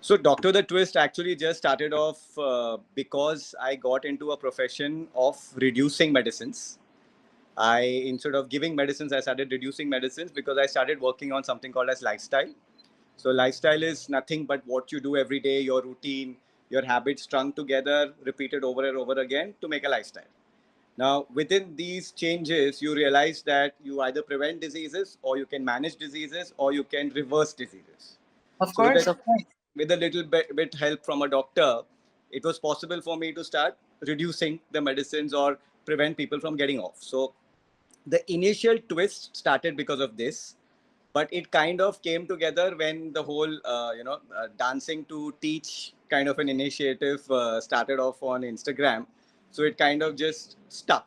So Doctor the Twist actually just started off because I got into a profession of reducing medicines. Instead of giving medicines, I started reducing medicines because I started working on something called as lifestyle. So lifestyle is nothing but what you do every day, your routine, your habits strung together, repeated over and over again to make a lifestyle. Now, within these changes, you realize that you either prevent diseases or you can manage diseases or you can reverse diseases. Of So course, of course. with a little bit help from a doctor, it was possible for me to start reducing the medicines or prevent people from getting off. So the initial twist started because of this, but it kind of came together when the whole dancing to teach kind of an initiative started off on Instagram. So it kind of just stuck.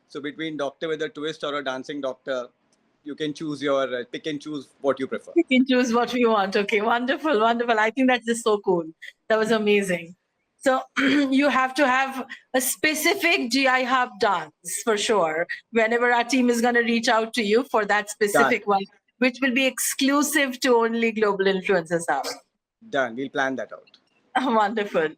So between doctor with a twist or a dancing doctor, you can choose your pick and choose what you prefer. We can choose what we want. Okay, wonderful, wonderful. I think that's just so cool. That was amazing. So you have to have a specific GI Hub dance for sure. Whenever our team is going to reach out to you for that Done. specific one, which will be exclusive to only Global Influencers Hub. Done. We'll plan that out. Wonderful.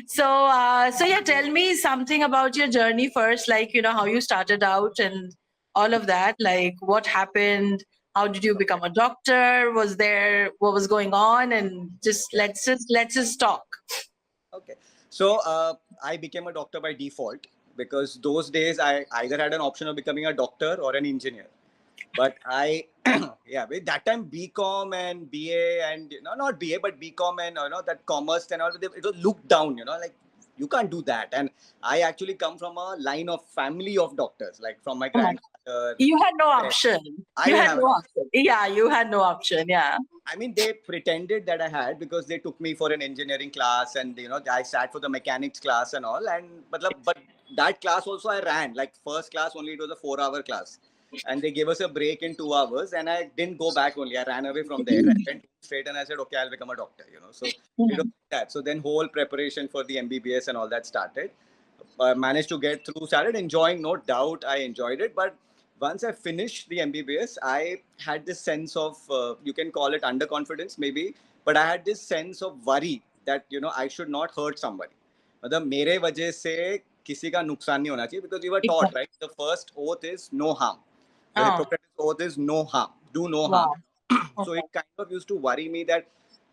So yeah, tell me something about your journey first, like, how you started out and all of that, like what happened, how did you become a doctor, what was going on, and let's just talk. Okay. So I became a doctor by default because those days I either had an option of becoming a doctor or an engineer. But yeah, with that time BCom and BA and not BA but BCom and that commerce and all, it was looked down. Like you can't do that. And I actually come from a line of family of doctors, like from my grandfather. You had no option. I You didn't had have no option. Yeah, you had no option. Yeah. I mean, they pretended that I had because they took me for an engineering class and I sat for the mechanics class and all. And but that class also I ran, like first class only, it was a 4-hour class, and they gave us a break in 2 hours, and I didn't go back only. I ran away from there. I went straight and I said, okay, I'll become a doctor. So it was that. So then whole preparation for the MBBS and all that started. Managed to get through, started enjoying, no doubt I enjoyed it. But once I finished the MBBS, I had this sense of, you can call it underconfidence maybe, but I had this sense of worry that, I should not hurt somebody. मतलब मेरे वजह से किसी का नुकसान नहीं होना चाहिए, because we were taught, right? The first oath is no harm. The Hippocrates oath is no harm, do no harm. Wow. So it kind of used to worry me that,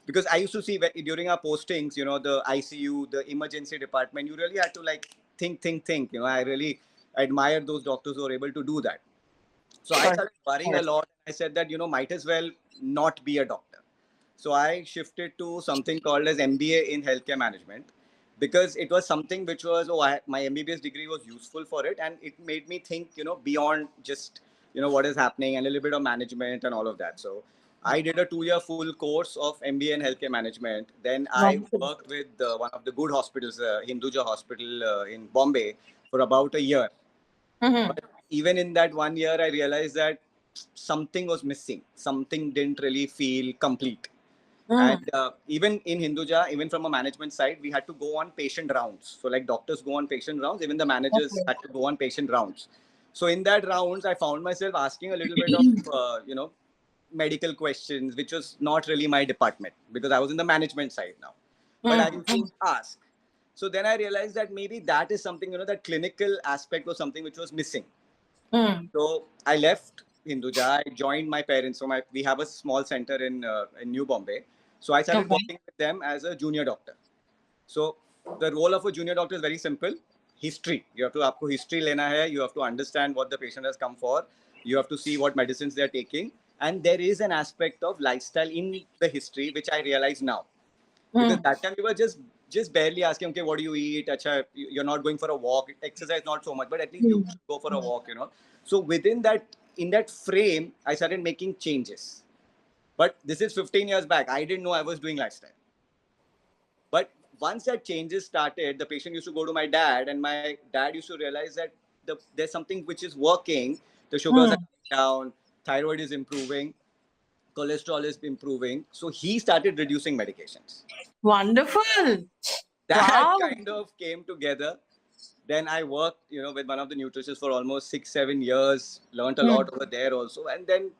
because I used to see during our postings, the ICU, the emergency department, you really had to like think. I really admire those doctors who are able to do that. So I started worrying a lot. I said that, might as well not be a doctor. So I shifted to something called as MBA in healthcare management, because it was something which was, my MBBS degree was useful for it. And it made me think, beyond just, what is happening, and a little bit of management and all of that. So I did a 2-year full course of MBA in healthcare management. Then I worked with one of the good hospitals, Hinduja Hospital in Bombay, for about a year. But even in that 1 year, I realized that something was missing. Something didn't really feel complete. And even in Hinduja, even from a management side, we had to go on patient rounds. So like doctors go on patient rounds, even the managers had to go on patient rounds. So in that rounds, I found myself asking a little bit of, medical questions, which was not really my department, because I was in the management side now. But I used to ask. So then I realized that maybe that is something, that clinical aspect was something which was missing. So I left Hinduja. I joined my parents. So we have a small center in New Bombay. So I started working with them as a junior doctor. So the role of a junior doctor is very simple. History. You have to आपको history लेना है. You have to understand what the patient has come for. You have to see what medicines they are taking. And there is an aspect of lifestyle in the history, which I realize now. Because that time we were just barely asking, okay, what do you eat? Achha, you're not going for a walk. Exercise not so much, but at least you should go for a walk, So within that, in that frame, I started making changes. But this is 15 years back. I didn't know I was doing lifestyle. But once that changes started, the patient used to go to my dad, and my dad used to realize that there's something which is working. The sugars are coming down, thyroid is improving, cholesterol is improving. So he started reducing medications. Wonderful. That kind of came together. Then I worked, with one of the nutritionists for almost 6-7 years, learned a lot over there also. And then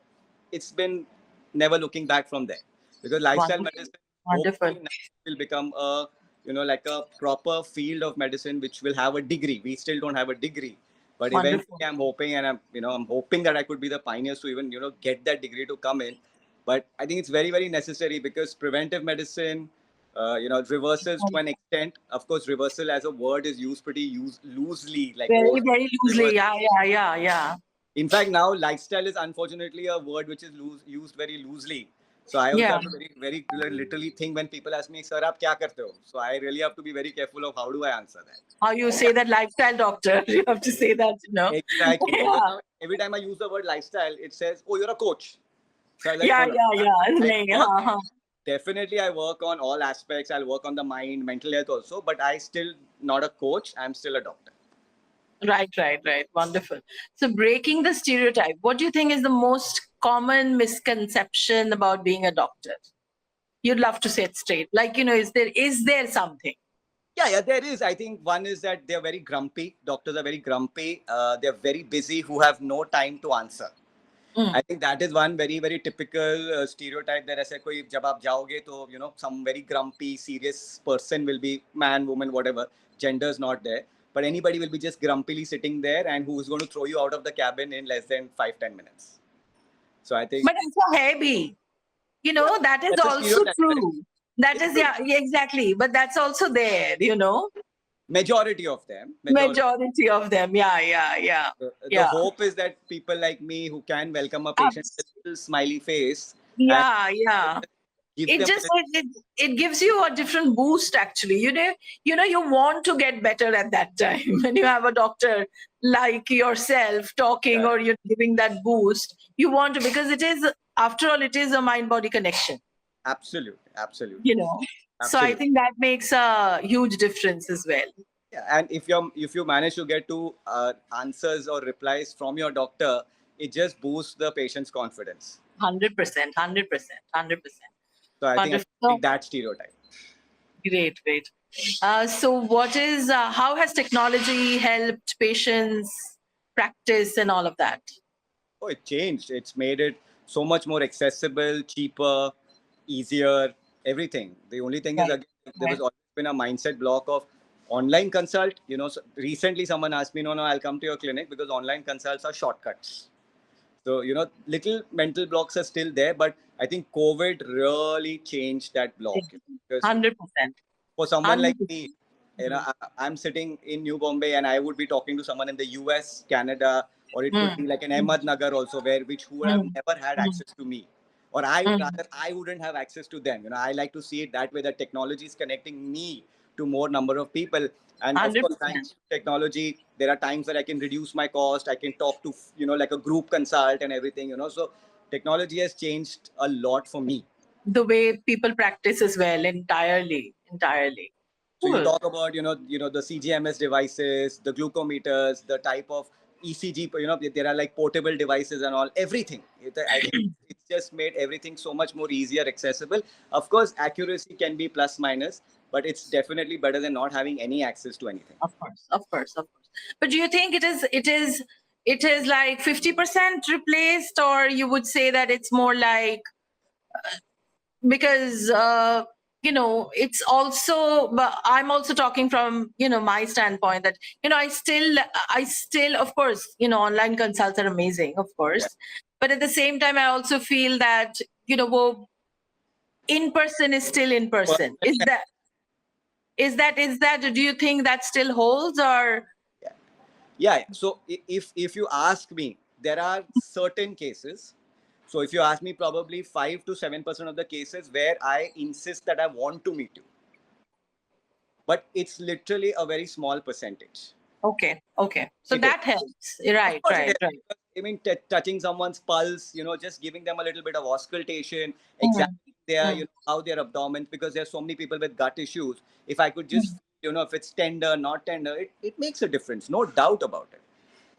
it's been never looking back from there, because lifestyle medicine Wonderful. hopefully now it will become a, like a proper field of medicine which will have a degree. We still don't have a degree, but eventually Wonderful. I'm hoping, and I'm hoping that I could be the pioneers to even get that degree to come in. But I think it's very, very necessary because preventive medicine, reversals to an extent. Of course, reversal as a word is used pretty loosely, like, oh, Very, very reverse. loosely. Yeah, yeah, yeah, yeah. In fact, now lifestyle is unfortunately a word which is used very loosely. So I also Yeah. have to very, very literally think when people ask me, "Sir, आप क्या करते हो?" So I really have to be very careful of how do I answer that. How you say that lifestyle doctor. You have to say that, Exactly, because Yeah. now every time I use the word lifestyle, it says, "Oh, you're a coach." So I'm like, Yeah, no, no, yeah, yeah. I Nahin, work. हाँ, हाँ. Definitely, I work on all aspects. I'll work on the mind, mental health also, but I still not a coach. I'm still a doctor. Right, right, right. Wonderful. So breaking the stereotype, what do you think is the most common misconception about being a doctor? You'd love to say it straight. Like, is there something? Yeah, yeah, there is. I think one is that they're very grumpy. Doctors are very grumpy. They're very busy who have no time to answer. Mm. I think that is one very, very typical stereotype that ऐसे कोई जब आप जाओगे तो some very grumpy, serious person will be man, woman, whatever. Gender is not there, but anybody will be just grumpily sitting there and who is going to throw you out of the cabin in less than 5-10 minutes. So I think But it's a heavy. yeah, That is that's a also stereotype. Correct? true. That It's is, true. yeah, yeah, exactly. But that's also there. Majority of them, majority. Majority of them. Yeah, yeah, yeah. The Yeah. hope is that people like me who can welcome a patient Abs- with a little smiley face and Yeah, yeah. give It them a just little, it gives you a different boost actually. You want to get better at that time when you have a doctor like yourself talking yeah, or you're giving that boost. You want to, because it is, after all, it is a mind body connection, absolutely, absolutely, you know. So I absolutely. think that makes a huge difference as well. Yeah, and if you manage to get to answers or replies from your doctor, it just boosts the patient's confidence. 100%, 100%, 100%. So I think Wonderful. I break that stereotype. Great, great. So, how has technology helped patients practice and all of that? Oh, it changed. It's made it so much more accessible, cheaper, easier, everything. The only thing is, Right, again, there was right. always been a mindset block of online consult. So recently someone asked me, no, no, I'll come to your clinic because online consults are shortcuts. So, little mental blocks are still there, but I think COVID really changed that block. Because 100%. for someone like 100%. me, I'm sitting in New Bombay and I would be talking to someone in the US, Canada, or it could be Mm, like an Ahmed Nagar also, who would have mm, never had mm, access to me. Or I mm. rather I wouldn't have access to them. I like to see it that way that technology is connecting me to more number of people. And of course, thanks 100%. to technology, there are times where I can reduce my cost. I can talk to like a group consult and everything. So technology has changed a lot for me. The way people practice as well, entirely, entirely. So you Cool. talk about the CGMS devices, the glucometers, the type of ECG. There are like portable devices and all. Everything. I think it's just made everything so much more easier, accessible. Of course, accuracy can be plus minus, but it's definitely better than not having any access to anything. Of course, of course, of course. But do you think it is like 50% replaced, or you would say that it's more like, because it's also, but I'm also talking from my standpoint, that I still, of course, online consults are amazing, of Yeah. course, but at the same time I also feel that well, in person is still in person. is Personally, that is that do you think that still holds, or? yeah. Yeah. So if you ask me, there are certain cases. So if you ask me, probably 5 to 7% of the cases where I insist that I want to meet you, but it's literally a very small percentage. Okay, okay, so It is. that helps. Of Right, course, it right, is. right. I mean, touching someone's pulse, just giving them a little bit of auscultation, Mm, examining their, mm, how their abdomen, because there's so many people with gut issues. If I could just, mm. if it's tender, not tender, it makes a difference, no doubt about it.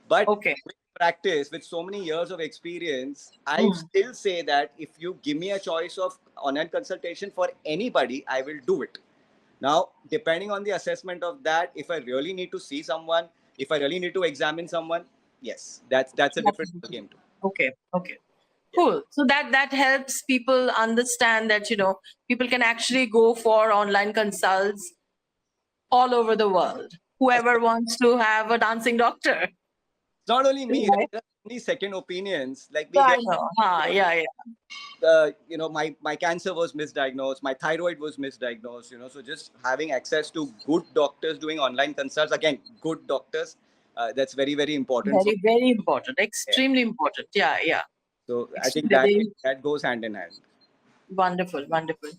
But Okay. with practice, with so many years of experience, I Mm. still say that if you give me a choice of online consultation for anybody, I will do it. Now, depending on the assessment of that, if I really need to see someone, if I really need to examine someone, yes, that's a different Absolutely. game too. Okay, okay. Cool. So that helps people understand that people can actually go for online consults all over the world. Yes, Whoever wants to have a dancing doctor, it's not only me, right? right? There are many second opinions. Like we Yeah, I get, know. you know, Yeah, yeah. my cancer was misdiagnosed, my thyroid was misdiagnosed, so just having access to good doctors doing online consults, again, good doctors, that's very, very important for Very, very important. care. Extremely important. Yeah, yeah. So I think Extremely that very that goes hand in hand. wonderful, wonderful.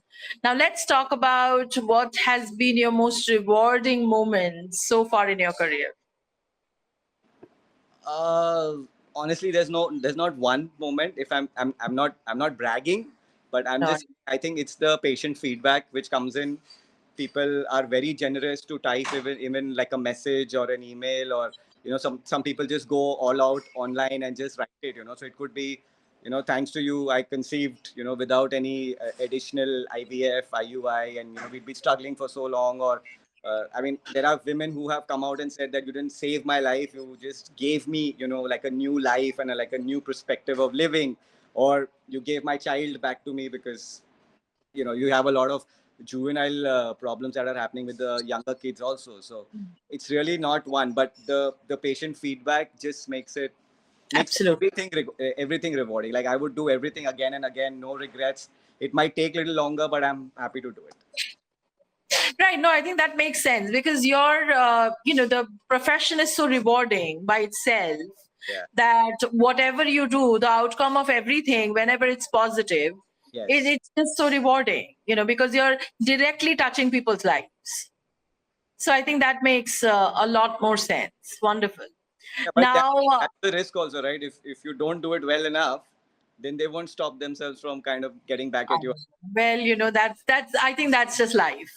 Now let's talk about what has been your most rewarding moment so far in your career. Uh, Honestly, there's not one moment. If I'm not bragging, but I'm No. just, I think it's the patient feedback which comes in. People are very generous to type even like a message or an email, or some people just go all out online and just write it. So it could be, thanks to you I conceived, without any additional IVF, IUI, and we'd be struggling for so long. Or I mean, there are women who have come out and said that you didn't save my life, you just gave me, like a new life and like a new perspective of living. Or you gave my child back to me, because you have a lot of juvenile problems that are happening with the younger kids also. So it's really not one, but the patient feedback just makes Absolutely. everything rewarding. Like I would do everything again and again, no regrets. It might take a little longer, but I'm happy to do it. Right. No, I think that makes sense because the profession is so rewarding by itself Yeah. that whatever you do, the outcome of everything, whenever it's positive, Yes. it's just so rewarding, because you're directly touching people's lives. So I think that makes a lot more sense. Wonderful. Yeah, but Now, that's the risk also, right? If you don't do it well enough, then they won't stop themselves from kind of getting back at you. well, that's I think that's just life.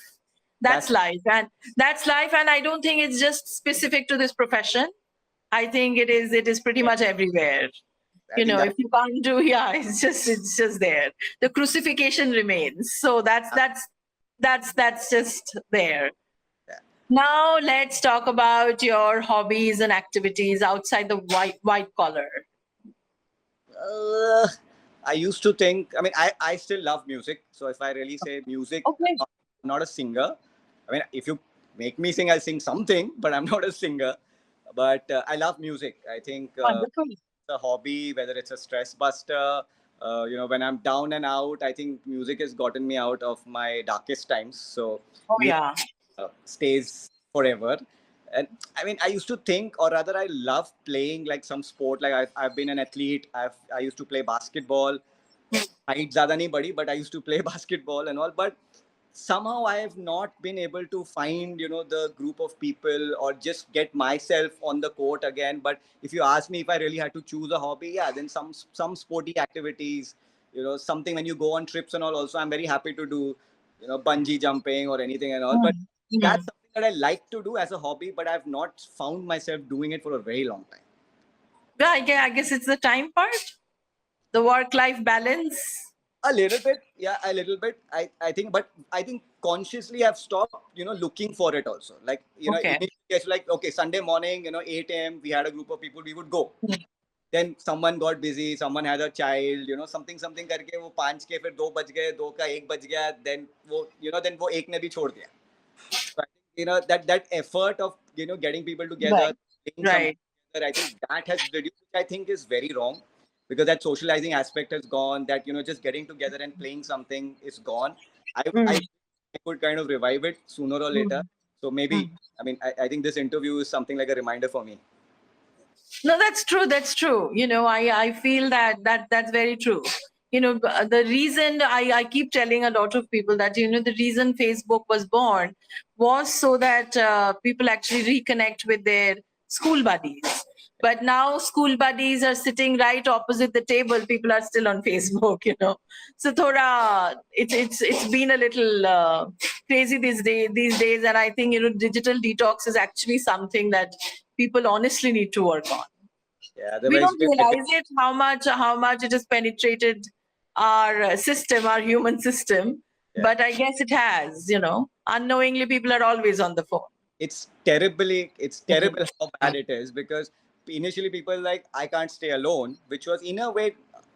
That's That's life, and I don't think it's just specific to this profession. I think it is pretty much everywhere. I think that If you can't do, yeah, it's just there. The crucifixion remains. So that's just there. Now let's talk about your hobbies and activities outside the white collar. Uh, I used to think. I mean, I still love music. So if I really say music, Okay. I'm not a singer. I mean, if you make me sing, I'll sing something, but I'm not a singer. But I love music. I think Wonderful. it's a hobby, whether it's a stress buster. When I'm down and out, I think music has gotten me out of my darkest times. So Oh music yeah. stays forever. And I mean, I used to think, or rather, I love playing like some sport. Like I've been an athlete. I used to play basketball. Height ज़्यादा नहीं बड़ी, but I used to play basketball and all. But somehow I have not been able to find, the group of people or just get myself on the court again. But if you ask me if I really had to choose a hobby, yeah, then some sporty activities, something when you go on trips and all. Also, I'm very happy to do, bungee jumping or anything and all. But Mm. that's Mm. something that I like to do as a hobby, but I've not found myself doing it for a very long time. Yeah, I guess it's the time part, the work-life balance. A little bit, yeah, a little bit. I think, but I think consciously I've stopped, looking for it also. Like, Okay. initially it's like, okay, Sunday morning, 8 a.m., we had a group of people, we would go. Mm. Then someone got busy, someone had a child, something करके वो 5 के फिर 2 बज गए, 2 का 1 बज गया, then then वो 1 ने भी छोड़ दिया. So I think, that effort of, getting people together, Right. playing something Right. together, I think that has reduced, which I think is very wrong, because that socializing aspect has gone. That, just getting together and playing something is gone. I Mm. could kind of revive it sooner or later. Mm. So maybe, Mm. I mean, I think this interview is something like a reminder for me. No, that's true. That's true. I feel that's very true. The reason I keep telling a lot of people that the reason Facebook was born was so that people actually reconnect with their school buddies. But now school buddies are sitting right opposite the table. People are still on Facebook. So thoda it's been a little crazy these days, and I think digital detox is actually something that people honestly need to work on. Yeah, We otherwise, don't realize it how much it has penetrated our system, our human system. yeah, But I guess it has. Unknowingly, people are always on the phone. it's terrible how bad it is, because initially people like, I can't stay alone, which was in a way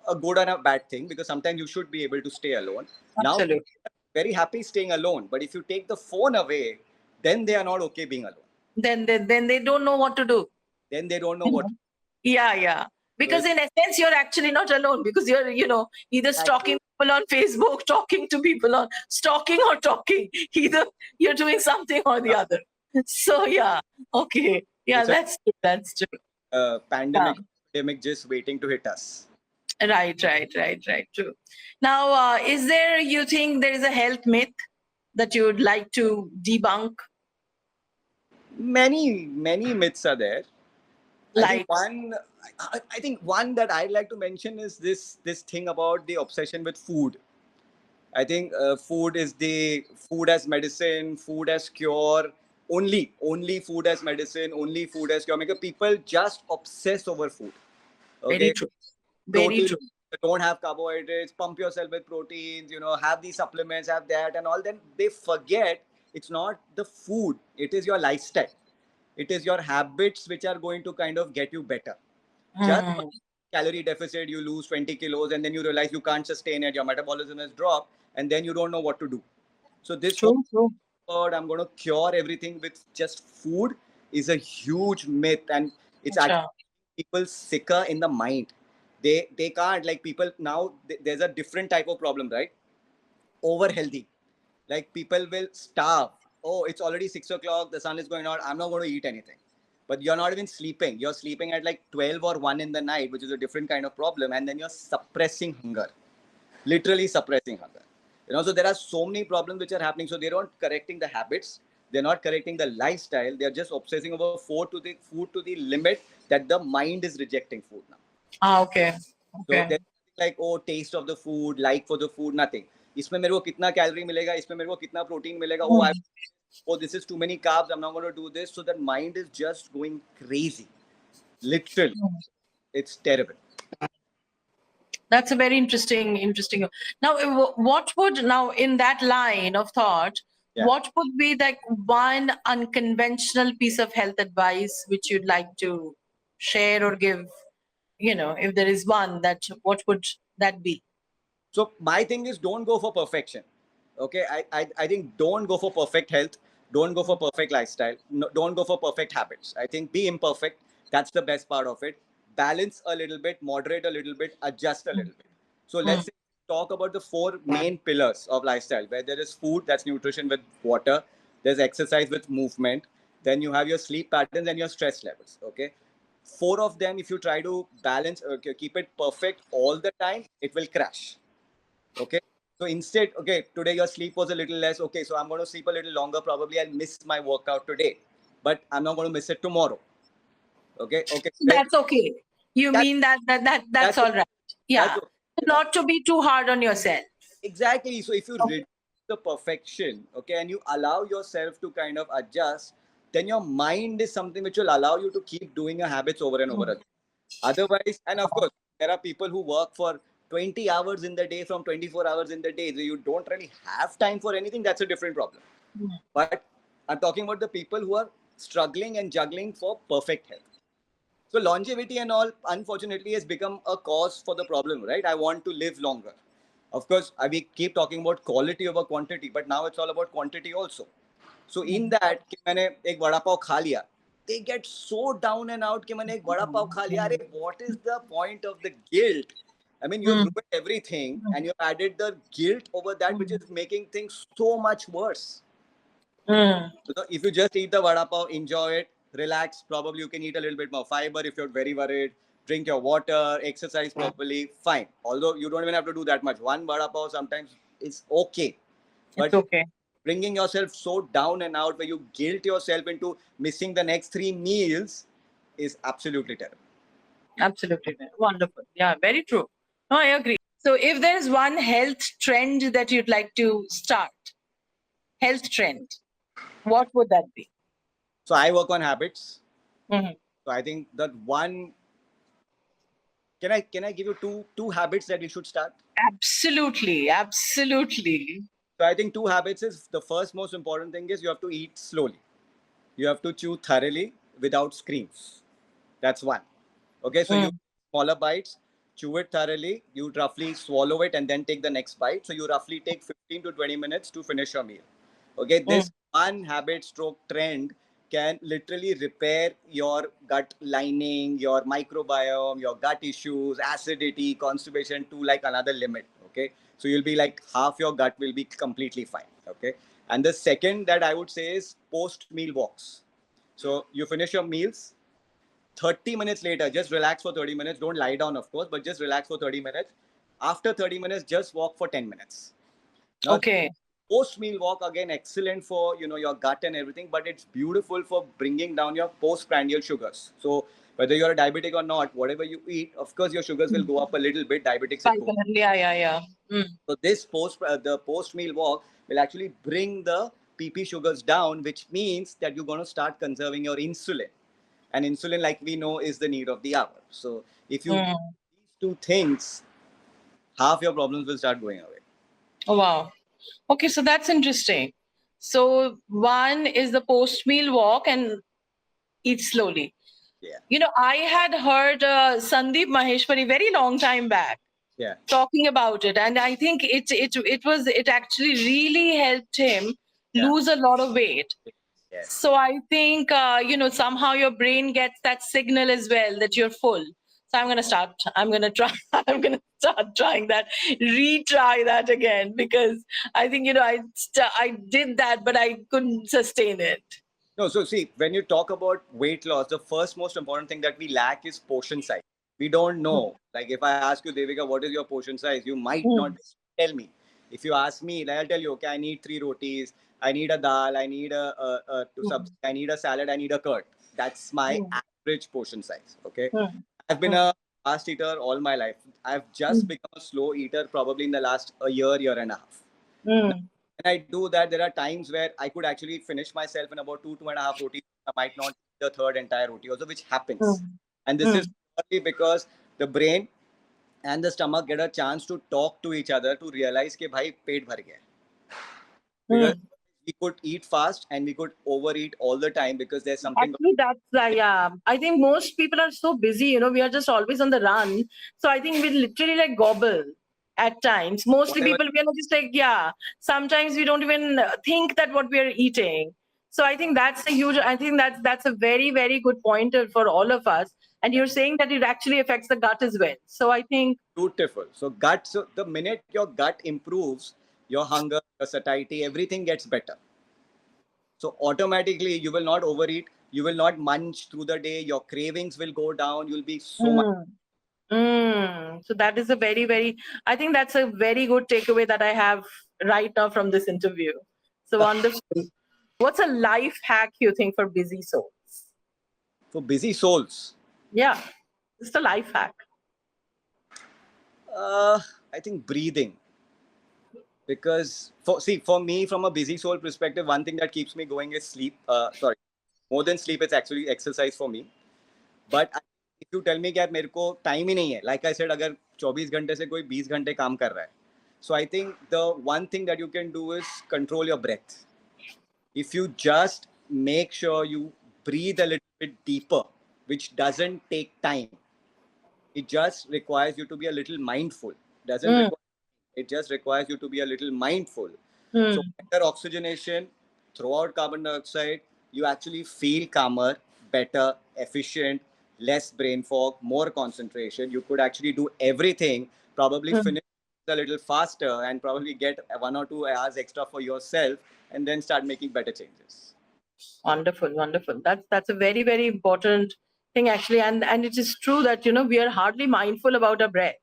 a good and a bad thing, because sometimes you should be able to stay alone. Now, Absolutely. very happy staying alone, but if you take the phone away, then they are not okay being alone. Then they don't know what to do. Then they don't know You what. know? Yeah, yeah. So Because it's in essence, you're actually not alone because you're, either exactly, stalking people on Facebook, talking to people on stalking or talking. Either you're doing something or the other. So yeah, okay. Yeah, it's a that's true. That's true. Yeah. pandemic just waiting to hit us. Right. True. Now, is there, you think there is a health myth that you would like to debunk? Many myths are there. I think Like, one, I think one that I'd like to mention is this thing about the obsession with food. I think food as medicine, food as cure. Only food as medicine, only food as cure. Because people just obsess over food. very Okay, true. Very protein, true. don't have carbohydrates, pump yourself with proteins, have these supplements, have that and all. Then they forget it's not the food, it is your lifestyle, it is your habits which are going to kind of get you better. Just Hmm. calorie deficit, you lose 20 kilos and then you realize you can't sustain it, your metabolism has dropped, and then you don't know what to do. So this whole True. word, I'm going to cure everything with just food, is a huge myth, and it's actually Acha. people sicker in the mind. They can't, like, people now, there's a different type of problem, right? Over healthy, like people will starve. Oh, it's already 6 o'clock, the sun is going out, I'm not going to eat anything. But you're not even sleeping, you're sleeping at like 12 or 1 in the night, which is a different kind of problem, and then you're suppressing hunger, literally suppressing hunger. So there are so many problems which are happening. So they're not correcting the habits, they're not correcting the lifestyle, they're just obsessing over food to the limit that the mind is rejecting food now. Ah, okay. So Okay. there's nothing like, oh, taste of the food, like for the food, nothing. इसमें मेरे को कितना calorie मिलेगा, इसमें मेरे को कितना protein मिलेगा, oh, Hmm. oh, this is too many carbs, I'm not going to do this. So that mind is just going crazy, literally. It's terrible. That's a very interesting. Now, what would, now in that line of thought, Yeah. what would be like one unconventional piece of health advice which you'd like to share or give? If there is one, that what would that be? So my thing is, don't go for perfection. Okay, I think don't go for perfect health. Don't go for perfect lifestyle. No, don't go for perfect habits. I think be imperfect. That's the best part of it. Balance a little bit, moderate a little bit, adjust a little bit. So let's Mm, say, talk about the four main pillars of lifestyle, where there is food, that's nutrition with water. There's exercise with movement. Then you have your sleep patterns and your stress levels. Okay, four of them, if you try to balance, okay, keep it perfect all the time, it will crash. Okay. So instead, okay, today your sleep was a little less. Okay, so I'm going to sleep a little longer. Probably I'll miss my workout today, but I'm not going to miss it tomorrow. Okay. Okay. that's okay. You That, mean that's that's all right? that's Yeah, okay. not to be too hard on yourself. Exactly. So if you Okay. reduce the perfection, okay, and you allow yourself to kind of adjust, then your mind is something which will allow you to keep doing your habits over and over Mm, again. Otherwise, and of course, there are people who work for 20 hours in the day from 24 hours in the day. So you don't really have time for anything. That's a different problem. mm, But I'm talking about the people who are struggling and juggling for perfect health. So longevity and all, unfortunately, has become a cause for the problem, right? I want to live longer. Of course, we keep talking about quality over quantity, but now it's all about quantity also. So in that, कि मैंने एक वड़ा पाव खा लिया, they get so down and out कि मैंने एक वड़ा पाव खा लिया. अरे, what is the point of the guilt? I mean, you've mm, ruined everything and you've added the guilt over that, which mm, is making things so much worse. mm. So if you just eat the vada pav, enjoy it, relax. Probably you can eat a little bit more fiber if you're very worried. Drink your water, exercise properly, fine. Although you don't even have to do that much. One vada pav sometimes is okay. It's But okay. bringing yourself so down and out where you guilt yourself into missing the next 3 meals is absolutely terrible. Absolutely. Wonderful. Yeah, very true. No, I agree. So, if there's one health trend that you'd like to start, health trend, what would that be? So I work on habits. Mhm. So I think that one, can I give you two habits that you should start? Absolutely. So I think two habits is, the first most important thing is you have to eat slowly. You have to chew thoroughly without screams. That's one. Okay, so you Mm, smaller bites. chew it thoroughly, you roughly swallow it and then take the next bite. So you roughly take 15 to 20 minutes to finish your meal. Okay, Mm. this one habit stroke trend can literally repair your gut lining, your microbiome, your gut issues, acidity, constipation to like another limit. Okay, so you'll be like half your gut will be completely fine. Okay, and the second that I would say is post meal walks. So you finish your meals, 30 minutes later, just relax for 30 minutes. Don't lie down, of course, but just relax for 30 minutes. After 30 minutes, just walk for 10 minutes. Now, Okay. post meal walk again, excellent for your gut and everything, but it's beautiful for bringing down your postprandial sugars. So whether you're a diabetic or not, whatever you eat, of course, your sugars will Mm. go up a little bit. Diabetics it won't. Definitely. Yeah, yeah, yeah. Mm. So this the post meal walk will actually bring the PP sugars down, which means that you're going to start conserving your insulin. And insulin, like we know, is the need of the hour. So if you do Mm. these two things, half your problems will start going away. Oh, wow. Okay, so that's interesting. So one is the post meal walk and eat slowly. Yeah, I had heard Sandeep Maheshwari very long time back yeah, talking about it, and I think it actually really helped him yeah, lose a lot of weight. yes. So I think somehow your brain gets that signal as well that you're full. So I'm gonna start. I'm gonna try. I'm gonna start trying that. Retry that again because I think I did that, but I couldn't sustain it. No, so see, when you talk about weight loss, the first most important thing that we lack is portion size. We don't Mm, know. Like if I ask you, Devika, what is your portion size? You might not mm, tell me. If you ask me, like, I'll tell you, okay, I need three rotis, I need a dal, I need to mm, I need a salad, I need a curd. That's my mm, average portion size. Okay, mm, I've been mm, a fast eater all my life. I've just mm, become a slow eater probably in the last a year and a half. mm, When I do that, there are times where I could actually finish myself in about two and a half rotis. I might not eat the third entire roti also, which happens. mm, And this is mm, purely because the brain and the stomach get a chance to talk to each other to realize कि भाई पेट भर गया है. Because mm. we could eat fast and we could overeat all the time because there's something. Actually, that's yeah. I think most people are so busy. We are just always on the run. So I think we literally like gobble at times. Mostly Whatever. people we are just like yeah. Sometimes we don't even think that what we are eating. So I think that's a huge. I think that's a very very good pointer for all of us. And you're saying that it actually affects the gut as well. So I think Beautiful. So gut. So the minute your gut improves, your hunger, your satiety, everything gets better. So automatically you will not overeat. You will not munch through the day. Your cravings will go down. You'll be so much. mm, so that is a very very. I think that's a very good takeaway that I have right now from this interview. So wonderful. What's a life hack you think for busy souls? For busy souls. Yeah, just a life hack. Uh, I think breathing. Because for me, from a busy soul perspective, one thing that keeps me going is sleep. Sorry, more than sleep, it's actually exercise for me. But if you tell me कि यार मेरे को time ही नहीं है, like I said, अगर 24 घंटे से कोई 20 घंटे काम कर रहा है, so I think the one thing that you can do is control your breath. If you just make sure you breathe a little bit deeper, which doesn't take time, it just requires you to be a little mindful. Doesn't Mm, require, it just requires you to be a little mindful. So mm, better oxygenation, throughout carbon dioxide, you actually feel calmer, better, efficient, less brain fog, more concentration. You could actually do everything, probably mm. finish a little faster and probably get 1 or 2 hours extra for yourself and then start making better changes. Wonderful, wonderful. That's a very very important thing actually, and it is true that we are hardly mindful about our breath.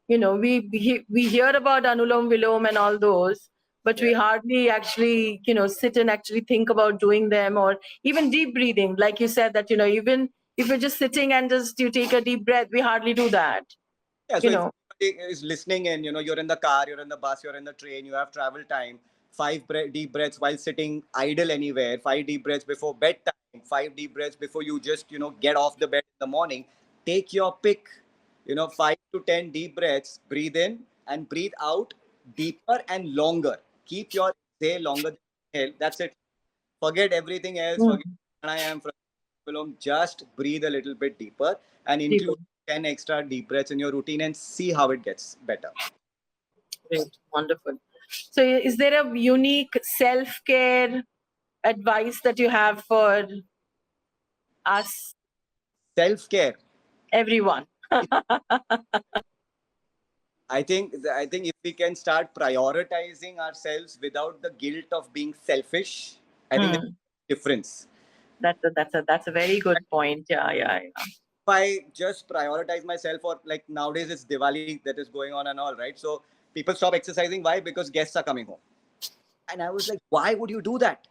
We hear about Anulom Vilom and all those, but we Yeah. hardly actually sit and actually think about doing them or even deep breathing. Like you said that even if you're just sitting and just you take a deep breath, we hardly do that. Yeah, so You if know. somebody is listening in, you're in the car, you're in the bus, you're in the train, you have travel time, deep breaths while sitting idle anywhere, five deep breaths before bedtime, five deep breaths before you just, get off the bed in the morning. Take your pick, 5 to 10 deep breaths, breathe in and breathe out deeper and longer. Keep your exhale longer than inhale. That's it. Forget everything else. Forget Mm, pranayam, just breathe a little bit deeper and include deeper. 10 extra deep breaths in your routine and see how it gets better. Great, wonderful. So, is there a unique self care advice that you have for us, Self care. everyone? I think if we can start prioritizing ourselves without the guilt of being selfish, I think there's Hmm. a difference. That's a very good point. Yeah, yeah, yeah. If I just prioritize myself, or like nowadays it's Diwali that is going on and all, right? So people stop exercising. Why? Because guests are coming home. And I was like, why would you do that?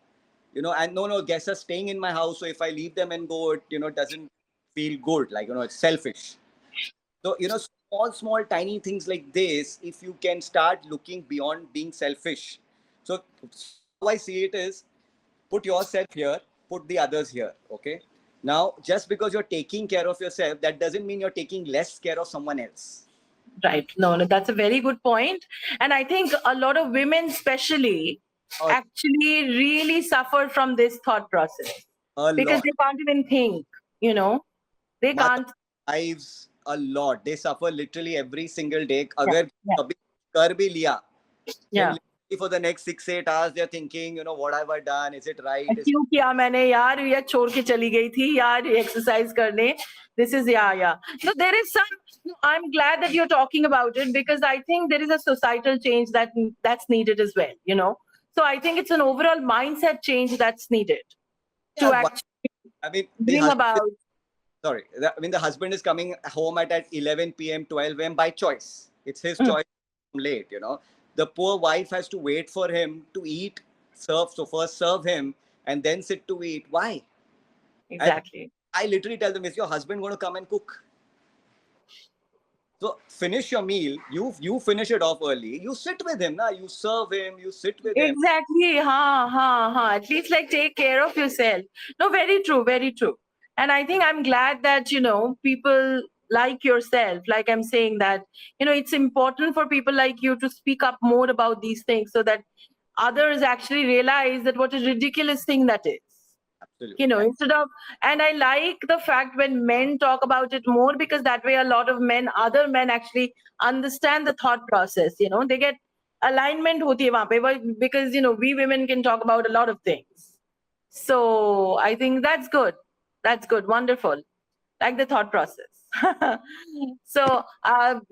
And no, guests are staying in my house. So if I leave them and go, it doesn't feel good. Like, it's selfish. So, small, tiny things like this, if you can start looking beyond being selfish. So how I see it is, put yourself here, put the others here. Okay. Now, just because you're taking care of yourself, that doesn't mean you're taking less care of someone else. Right. No, no, that's a very good point. And I think a lot of women, especially, A, actually really suffer from this thought process a because lot. they can't even think, you know, they Mother can't. lives a lot. They suffer literally every single day. Yeah, अगर yeah, कभी कर भी लिया, then yeah. literally for the next 6 8 hours they're thinking, what have I done? Is it right? Is क्यों किया मैंने यार या छोड़ के चली गई थी यार एक्सरसाइज करने this is yeah. No, there is some. No, I'm glad that you're talking about it because I think there is a societal change that's needed as well, so I think it's an overall mindset change that's needed yeah, to why? actually I mean, bring about. the husband is coming home at 11 p.m., 12 a.m. by choice. It's his Mm, choice to come late. The poor wife has to wait for him to eat, serve. So first serve him and then sit to eat. Why? And exactly. I literally tell them, is your husband going to come and cook? So finish your meal. You finish it off early. You sit with him, na. You serve him. You sit with him. Exactly. At least like take care of yourself. No, very true, very true. And I think I'm glad that, people like yourself, like I'm saying that, it's important for people like you to speak up more about these things so that others actually realize that what a ridiculous thing that is. Absolutely. Instead of, and I like the fact when men talk about it more because that way a lot of other men actually understand the thought process. They get alignment hoti hai wahan pe, because we women can talk about a lot of things. So I think that's good, wonderful, like the thought process. So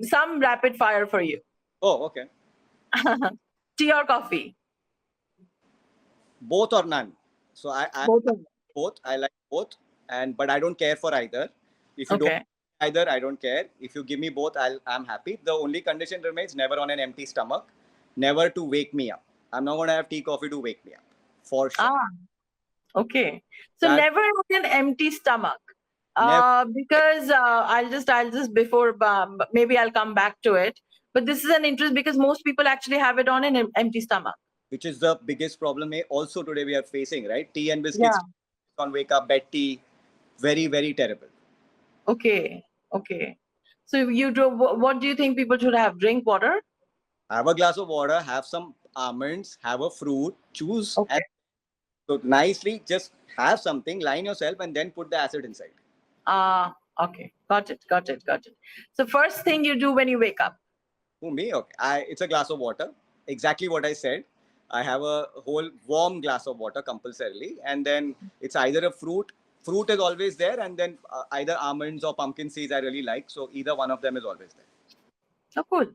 some rapid fire for you. Oh, okay. Tea or coffee? Both or none. So I Both of them. both. I like both, but I don't care for either. If you don't Okay. either, I don't care. If you give me both, I'm happy. The only condition remains never on an empty stomach, never to wake me up. I'm not gonna have tea coffee to wake me up, for sure. Ah, okay. So That never on an empty stomach. never, Because I'll just before maybe I'll come back to it. But this is an interest because most people actually have it on an empty stomach. which is the biggest problem. Also today we are facing, right? Tea and biscuits Yeah. on wake up, bed tea, very very terrible. Okay. Okay. So you do. What do you think people should have? Drink water. Have a glass of water, have some almonds, have a fruit, choose and Okay. so nicely just have something, line yourself, and then put the acid inside. Okay. Got it. Got it. Got it. So first thing you do when you wake up. For me, okay, it's a glass of water. Exactly what I said. I have a whole warm glass of water compulsorily, and then it's either a fruit. Fruit is always there, and then either almonds or pumpkin seeds I really like. So either one of them is always there. Oh, cool.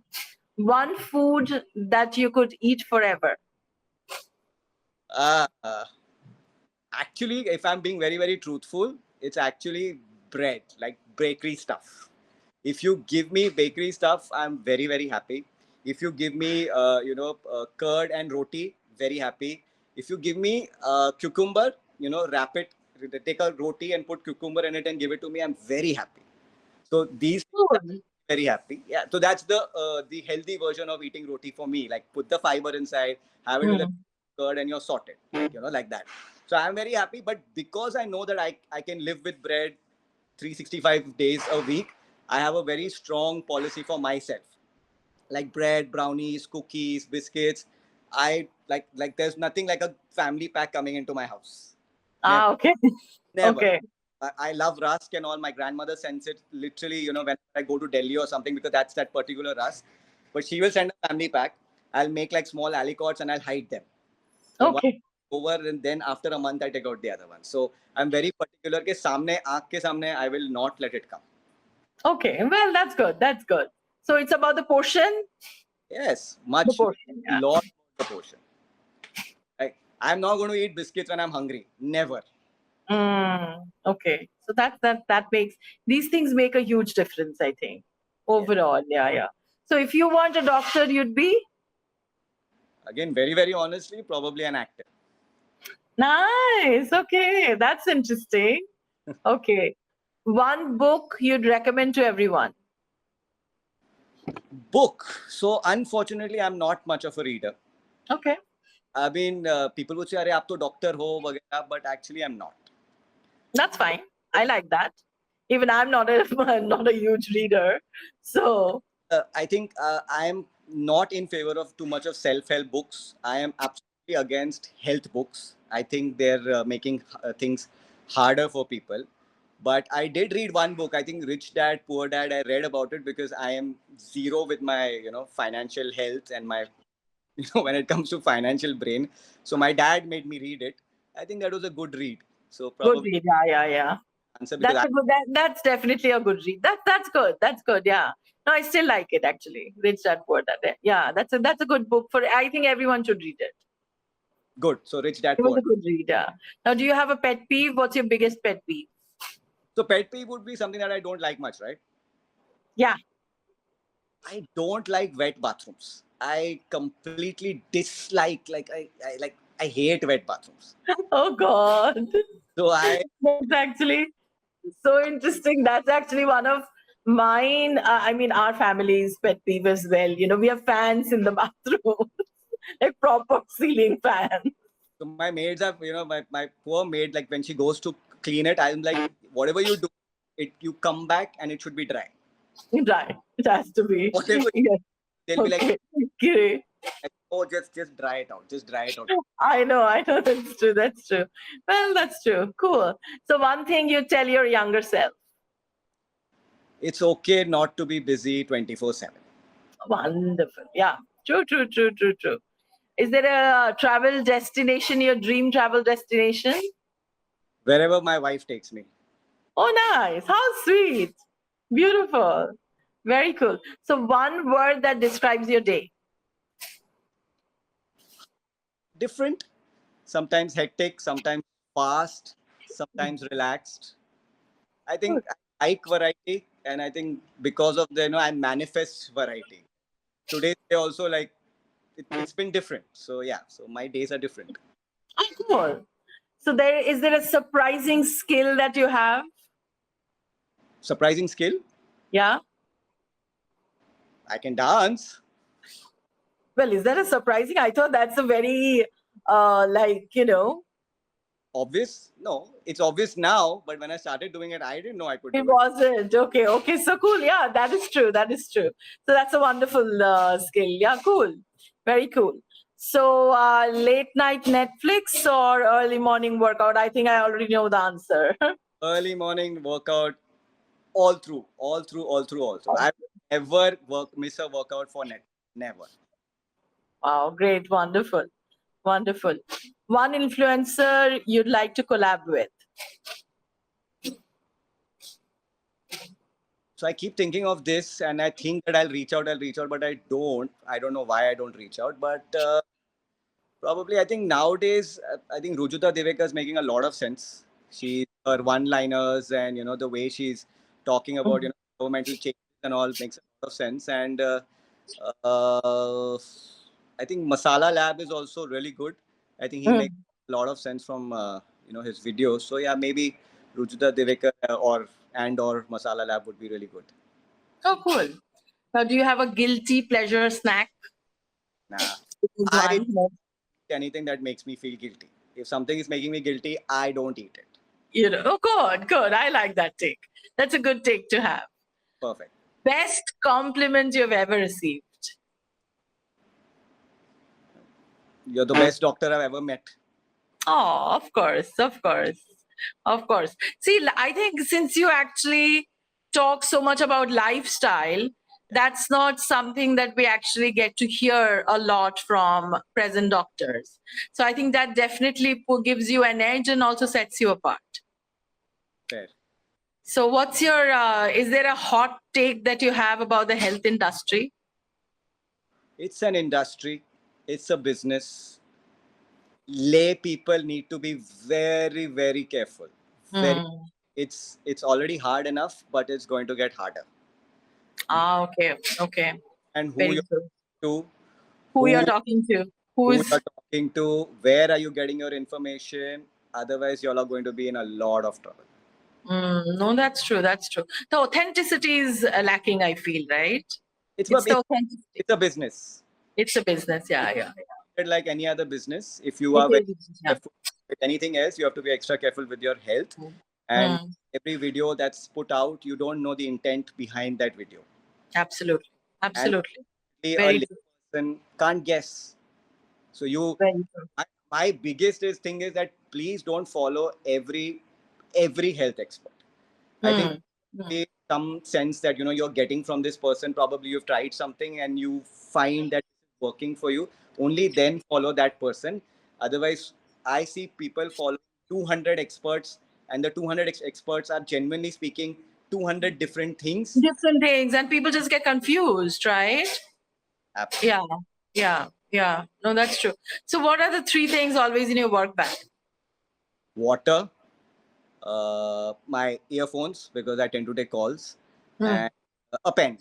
One food that you could eat forever. Uh, uh, Actually, if I'm being very very truthful, it's actually bread, like bakery stuff. If you give me bakery stuff, I'm very very happy. If you give me curd and roti, very happy. If you give me cucumber, wrap it, take a roti and put cucumber in it and give it to me, I'm very happy. So these things are Cool. very happy. Yeah. So that's the healthy version of eating roti for me. Like put the fiber inside, have it with a Hmm. curd, and you're sorted. Like that. So I'm very happy. But because I know that I can live with bread 365 days a week, I have a very strong policy for myself. Like bread, brownies, cookies, biscuits. I like there's nothing like a family pack coming into my house. Never, Okay. never. Okay. I love rusk and all. My grandmother sends it literally, when I go to Delhi or something, because that's that particular rusk. But she will send a family pack. I'll make like small alicots and I'll hide them. Then once Okay. over, and then after a month I take out the other one. So I'm very particular ke samne aankh ke samne I will not let it come. Okay. Well, that's good. That's good. So it's about the portion. Yes, The much portion. Yeah. lot of the portion. I'm not going to eat biscuits when I'm hungry. Never. Okay. So that makes these things make a huge difference, I think. Yes. Overall. Yeah, yeah. So if you want a doctor, you'd be Again, very very honestly, probably an actor. nice. Okay. That's interesting. Okay. One book you'd recommend to everyone. Book. So unfortunately, I'm not much of a reader. Okay. I mean, people would say, "अरे आप तो doctor हो वगैरह," but actually I'm not. That's fine. I like that. Even I'm not a not a huge reader. So I think I am not in favor of too much of self-help books. I am absolutely against health books. I think they're making things harder for people. But I did read one book. I think Rich Dad Poor Dad. I read about it because I am zero with my financial health and my when it comes to financial brain. So my dad made me read it. I think that was a good read. So good probably read. Yeah, yeah, yeah. answer because That's a good. That's definitely a good read. That's good. That's good. Yeah. No, I still like it actually. Rich Dad Poor Dad. Yeah, that's a good book for. I think everyone should read it. good. So Rich Dad It was Poor. a good read. Yeah. Now, do you have a pet peeve? What's your biggest pet peeve? So pet peeve would be something that I don't like much, right? Yeah. I don't like wet bathrooms. I completely dislike, I hate wet bathrooms. Oh God. So I, That's actually so interesting. That's actually one of mine. I mean, our family's pet peeve as well. We have fans in the bathroom, like proper ceiling fans. so my maids have, my poor maid, like when she goes to clean it, I'm like, whatever you do, you come back and it should be dry. Right. It has to be. Whatever, Yes. they'll be Okay. Great. oh, just dry it out, just dry it out. I know. I know. That's true. That's true. Well, that's true. Cool. So, one thing you tell your younger self. It's okay not to be busy 24/7. Wonderful. Yeah. True, true, true, true, true. Is there a travel destination, your dream travel destination? Wherever my wife takes me. Oh, nice. How sweet. Beautiful. Very cool. So, one word that describes your day. Different, sometimes hectic, sometimes fast, sometimes relaxed. I Good. think I like variety, and I think because of the I manifest variety. Today they also like it's been different. So yeah, so my days are different. Oh, cool. So, there a surprising skill that you have? Surprising skill. Yeah. I can dance. Well, is that a surprising? I thought that's a very, Obvious? No, it's obvious now. But when I started doing it, I didn't know I could it do it. wasn't. Okay, okay. So cool. Yeah, that is true. That is true. So that's a wonderful skill. Yeah, cool. Very cool. So late night Netflix or early morning workout? I think I already know the answer. Early morning workout, all through, all through, all through, all through. I never miss a workout for net. Never. Wow, great. Wonderful. Wonderful. One influencer you'd like to collab with? So I keep thinking of this, and I think that I'll reach out, but I don't. I don't know why I don't reach out, but probably I think nowadays I think Rujuta Deveka is making a lot of sense. She her one-liners and the way she's talking about Mhm. governmental changes and all makes a lot of sense. And uh, I think Masala Lab is also really good. I think he makes Mm. a lot of sense from his videos. So yeah, maybe Rujuta Deveka or Masala Lab would be really good. Oh, cool. Now, do you have a guilty pleasure snack? Nah, This is I one. Yes. anything that makes me feel guilty. If something is making me guilty, I don't eat it. Oh, good, good. I like that take. That's a good take to have. Perfect. Best compliment you've ever received? You're the best doctor I've ever met. Oh, of course, of course. Of course. See, I think since you actually talk so much about lifestyle, that's not something that we actually get to hear a lot from present doctors. So I think that definitely gives you an edge and also sets you apart. Fair. So, what's your, is there a hot take that you have about the health industry? It's an industry. It's a business. Lay people need to be very, very careful. Very. Hmm. It's already hard enough, but it's going to get harder. Ah, okay. Okay. And who Very you're good. to, Who you're who talking to? Who who is. you're talking to, where are you getting your information? Otherwise, you're all going to be in a lot of trouble. No, that's true. That's true. The authenticity is lacking, I feel, right? It's It's the it's, authenticity. it's a business. It's a business. Yeah, yeah. Like any other business, if you It are very is. Yeah. careful with anything else, you have to be extra careful with your health. And Mm, every video that's put out, you don't know the intent behind that video. absolutely. And Absolutely. a Very lay true. person can't guess. So Very true. my biggest thing is that please don't follow every health expert. I think Mm, mm. some sense that you're getting from this person. Probably you've tried something and you find that it's working for you. Only then follow that person. Otherwise, I see people follow 200 experts, and the 200 experts are genuinely speaking 200 different things. Different things, and people just get confused, right? Absolutely. Yeah. Yeah. Yeah. No, that's true. So, what are the three things always in your work bag? Water, my earphones because I tend to take calls, Hmm. and a pen.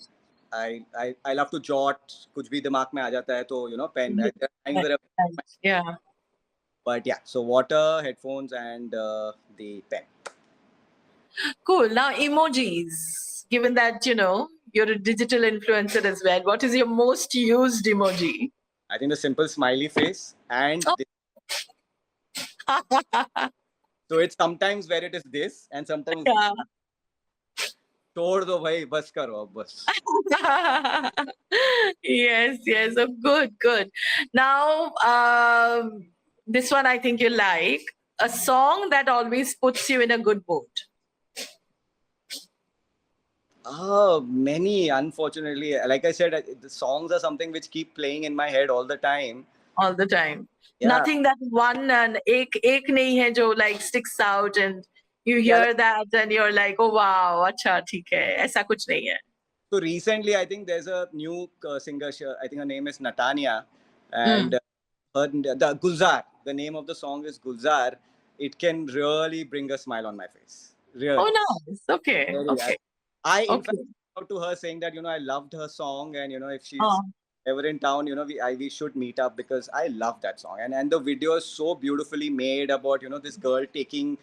I love to jot. कुछ भी दिमाग में आ जाता है तो pen. Yeah. There are times Right. where Right. Yeah. but yeah, so water, headphones, and the pen. Cool. Now, emojis. Given that, you're a digital influencer as well, what is your most used emoji? I think the simple smiley face, and so it's sometimes where it is this, and sometimes Yeah. छोड़ दो भाई बस करो अब बस. Yes, yes. Oh, good, good. Now, this one I think you like. A song that always puts you in a good mood Many, unfortunately, like I said, the songs are something which keep playing in my head all the time. all the time. Yeah, Nothing that one and ek nahi hai jo like sticks out and you yeah. hear that and you're like, oh wow, acha, theek hai. Aisa kuch nahi hai. So recently, I think there's a new singer. I think her name is Natania, and Mm. the Gulzar. The name of the song is Gulzar. It can really bring a smile on my face. Oh, Really, nice. Okay, really. okay, I in okay. fact reached out to her saying that I loved her song, and if she's Oh, ever in town, we should meet up because I love that song, and the video is so beautifully made about this girl taking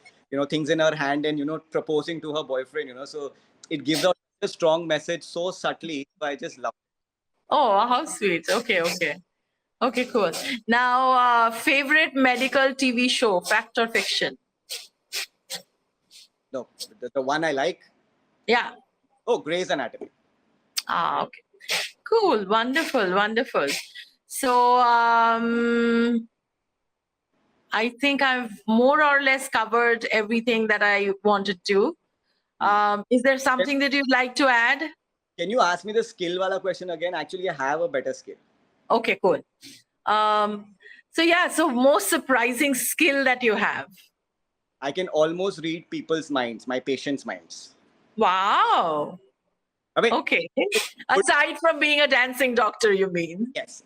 things in her hand and proposing to her boyfriend. So it gives out a strong message so subtly. So I just love. oh, how sweet. Okay, okay. Okay, cool. Now, favorite medical TV show, fact or fiction? No, the one I like. Yeah. Oh, Grey's Anatomy. Ah, okay. Cool. Wonderful. Wonderful. So, I think I've more or less covered everything that I wanted to. Hmm. Is there something that you'd like to add? Can you ask me the skill wala question again? Actually, I have a better skill. Okay, cool. So yeah, so most surprising skill that you have. I can almost read people's minds, my patients' minds. Wow. I mean, Okay. it's good. Aside from being a dancing doctor, you mean? Yes.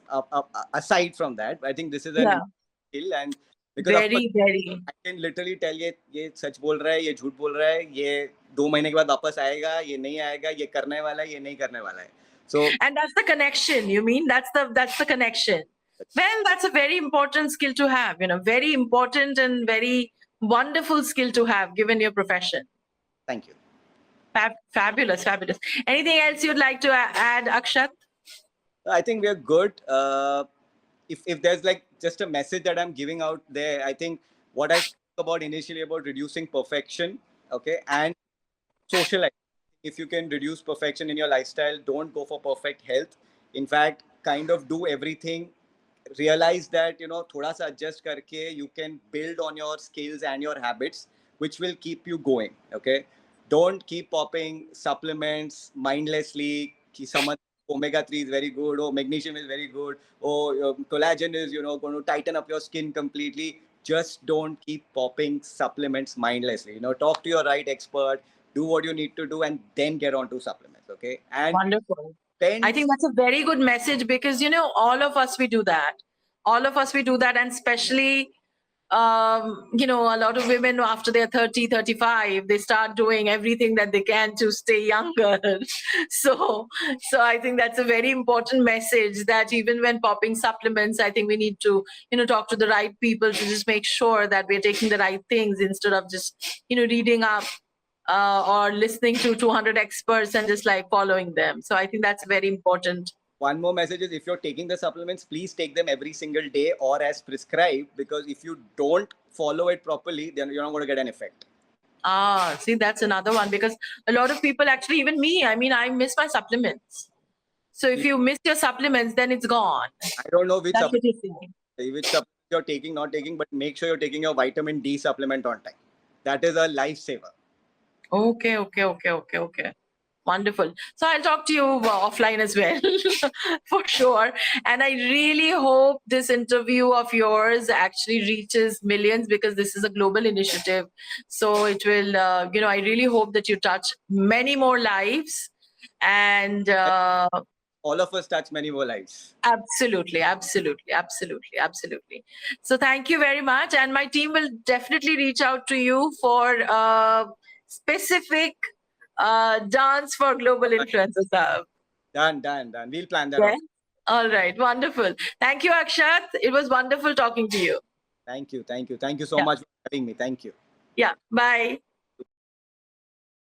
Aside from that, I think this is an Yeah. important skill, and because of course Very, very. I can literally tell ये सच बोल रहा है, ये झूठ बोल रहा है, ये 2 महीने के बाद वापस आएगा, ये नहीं आएगा, ये करने वाला है, ये नहीं करने वाला है. So And that's the connection. You mean that's the connection. Well, that's a very important skill to have, very important and very wonderful skill to have given your profession. thank you. Fabulous, fabulous. Anything else you'd like to add, Akshat? I think we are good. If there's like just a message that I'm giving out there, I think what I spoke about initially about reducing perfection, okay, and social. If you can reduce perfection in your lifestyle, don't go for perfect health. In fact, kind of do everything. Realize that थोड़ा सा adjust करके you can build on your skills and your habits. which will keep you going. Okay, don't keep popping supplements mindlessly. Someone, omega 3 is very good, oh magnesium is very good, oh collagen is going to tighten up your skin completely. Just don't keep popping supplements mindlessly. Talk to your right expert, do what you need to do, and then get onto supplements. Okay, and Wonderful. I spend. think that's a very good message because, all of us, we do that. All of us, we do that. And especially, a lot of women after they're 30, 35, they start doing everything that they can to stay younger. so, so I think that's a very important message that even when popping supplements, I think we need to, talk to the right people to just make sure that we're taking the right things instead of just, reading up or listening to 200 experts and just like following them. So I think that's very important. One more message is, if you're taking the supplements, please take them every single day or as prescribed, because if you don't follow it properly, then you're not going to get an effect. Ah, see, that's another one because a lot of people, actually, even me, I mean, I miss my supplements. So if you miss your supplements, then it's gone. I don't know That's what you're saying. which supplement you're taking, not taking, but make sure you're taking your vitamin D supplement on time. That is a lifesaver. Okay, okay, okay, okay, okay. Wonderful. So I'll talk to you offline as well, for sure. And I really hope this interview of yours actually reaches millions because this is a global initiative. So it will, I really hope that you touch many more lives. And All of us touch many more lives. absolutely, absolutely, absolutely, absolutely. So thank you very much. And my team will definitely reach out to you for specific dance for global influencers hub. Done. We'll plan that Yeah. out. All right. Wonderful. Thank you, Akshat. It was wonderful talking to you. Thank you so Yeah. much for having me. Thank you. Yeah. Bye.